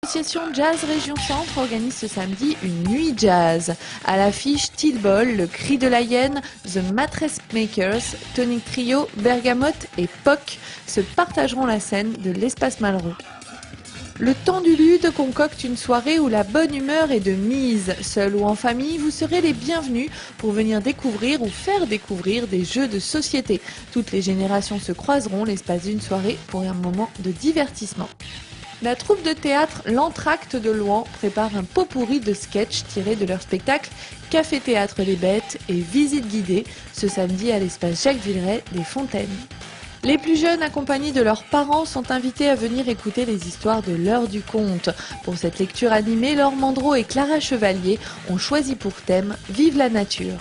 L'association Jazz Région Centre organise ce samedi une nuit jazz. À l'affiche, Tilbol, Le Cri de la Hyène, The Mattress Makers, Tonic Trio, Bergamote et POC se partageront la scène de l'Espace Malraux. Le Temps du Lude concocte une soirée où la bonne humeur est de mise. Seul ou en famille, vous serez les bienvenus pour venir découvrir ou faire découvrir des jeux de société. Toutes les générations se croiseront l'espace d'une soirée pour un moment de divertissement. La troupe de théâtre L'Entracte de Louan prépare un pot-pourri de sketchs tirés de leur spectacle Café Théâtre Les Bêtes et Visite guidée ce samedi à l'espace Jacques Villeray des Fontaines. Les plus jeunes, accompagnés de leurs parents, sont invités à venir écouter les histoires de l'heure du conte. Pour cette lecture animée, Laure Mandreau et Clara Chevalier ont choisi pour thème « Vive la nature ».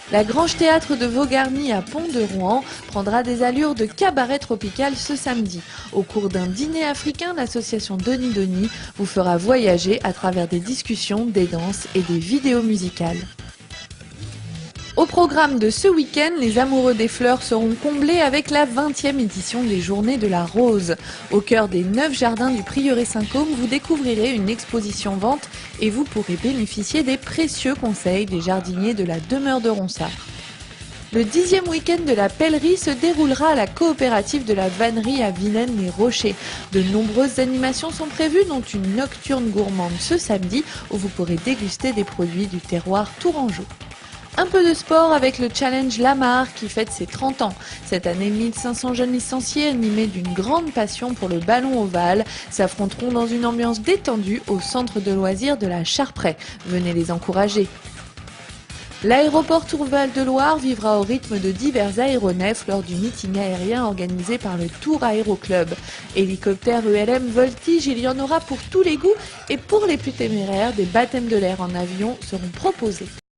La Grange Théâtre de Vaugarny à Pont-de-Rouen prendra des allures de cabaret tropical ce samedi. Au cours d'un dîner africain, l'association Doni Doni vous fera voyager à travers des discussions, des danses et des vidéos musicales. Au programme de ce week-end, les amoureux des fleurs seront comblés avec la 20e édition des Journées de la Rose. Au cœur des 9 jardins du Prieuré Saint-Côme, vous découvrirez une exposition vente et vous pourrez bénéficier des précieux conseils des jardiniers de la demeure de Ronsard. Le 10e week-end de la Pellerie se déroulera à la coopérative de la Vannerie à Vilaine-les-Rochers. De nombreuses animations sont prévues, dont une nocturne gourmande ce samedi où vous pourrez déguster des produits du terroir tourangeau. Un peu de sport avec le challenge Lamar qui fête ses 30 ans. Cette année, 1500 jeunes licenciés animés d'une grande passion pour le ballon ovale s'affronteront dans une ambiance détendue au centre de loisirs de la Charpraie. Venez les encourager. L'aéroport Tourval-de-Loire vivra au rythme de divers aéronefs lors du meeting aérien organisé par le Tour Aéro Club. Hélicoptères ULM Voltige, il y en aura pour tous les goûts et pour les plus téméraires, des baptêmes de l'air en avion seront proposés.